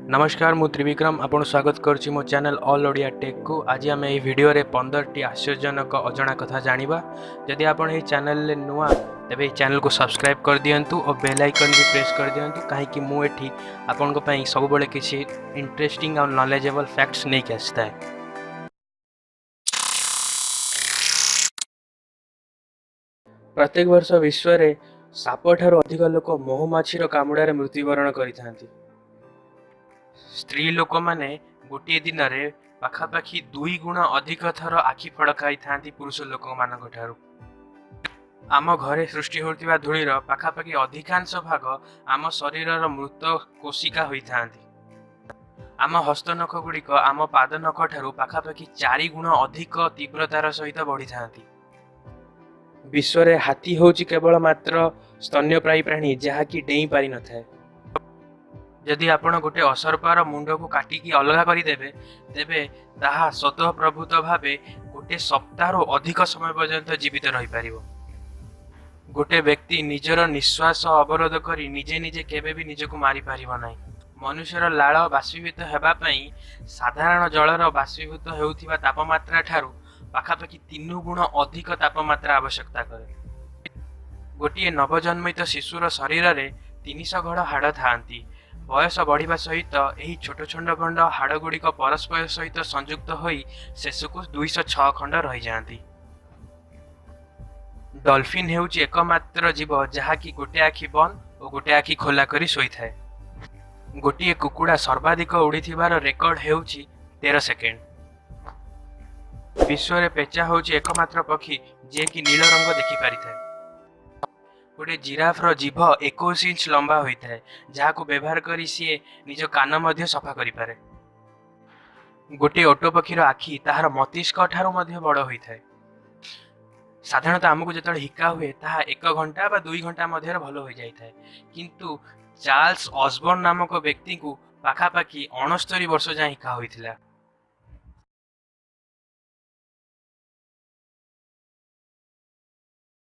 नमस्कार मु त्रिविक्रम आपन स्वागत करुच्ची मो चैनल ऑल ओडिया टेक को। आज आम यह वीडियो रे 15टी आश्चर्यजनक अजଣା कथा जानिबा। जदि आपन यह चैनल ले नुआ तेबे चैनल को सब्सक्राइब कर दियंतु और बेल आइकन भी प्रेस कर दियंतु काहे कि मु एठी आपन को पई सब बेले किछि इंटरेस्टिंग और नॉलेजेबल फैक्ट्स नै के आस्ता है। प्रत्येक वर्ष विश्व रे साप ठारो अधिक लोक महुमाछीर कामुडारे मृत्युवरण करिथांती। स्त्री लोक माने गोटे दिन रे पाखापाखी 2 गुण अधिक थर आखि फड़काई थांती पुरुष लोक मानक ठारू। आम घरे सृष्टि होतिबा धूलीर पाखापाखी अधिकांश भाग आम शरीरर मृत कोशिका होई थांती। आम हस्तनख गुड़िक आम पादनख ठारू पाखापाखी 4 गुण अधिक तीव्रतार सहित बढ़ी थांती। विश्व रे हाथी होची केवल मात्र स्तन्यप्रायी प्राणी जहाँकि डेई पारि न थाए। जदि आपण गोटे असर्पार मुंड को काटिकी अलगा करदेवे तेबे ताहा स्वतः प्रभुत भावे गोटे सप्ताह अधिक समय पर्यंत जीवित रही पारिबो। गोटे व्यक्ति निजर निश्वास अवरोध करी निजे निजे केबे भी निजको मारी पारिबो नाही। मनुष्यर लाळ बाष्पीभूत हेबा पई साधारण जलर बाष्पीभूत हेउथिबा तापमात्रा ठारू पाखापाखी 3 गुण अधिक तापमात्रा आवश्यकता करे। गोटे नवजन्मित शिशुर शरीर रे 300 घड़ हाड़ थांती। बयस बढ़िबा सहित एही छोट छोट खंड हाड़ गुड़िक परस्पर सहित संयुक्त होई शेषकु 206 खंड रही जाती। डॉल्फिन हेउची एकमात्र जीव जहाँकि गोटे आखि बंद और गोटे आखि खोला करी सोई थाए। गोटे कुकुड़ा सर्वाधिक उड़ीथिबार रेकर्ड हेउची 13 सेकेंड। विश्व रे पेचा होउची एकमात्र पक्षी जे कि नील रंग देखि पारि थाए। गोटे जिराफर जीभ 21 इंच लंबा होता है जहाँ व्यवहार करी सी निज कान मध्य सफा करि पारे। गोटे ओटो पक्षीर आखि ताहार मस्तिष्क ठारू मध्य बड़ होता है। साधारणतः आमको जो हिका हुए ताहा 1 घंटा बा 2 घंटा मध्य भल हो जाए, किंतु चार्ल्स ऑसबर्न नामक व्यक्ति को पाखापाखी 69 वर्ष जाए हिका होइथिला।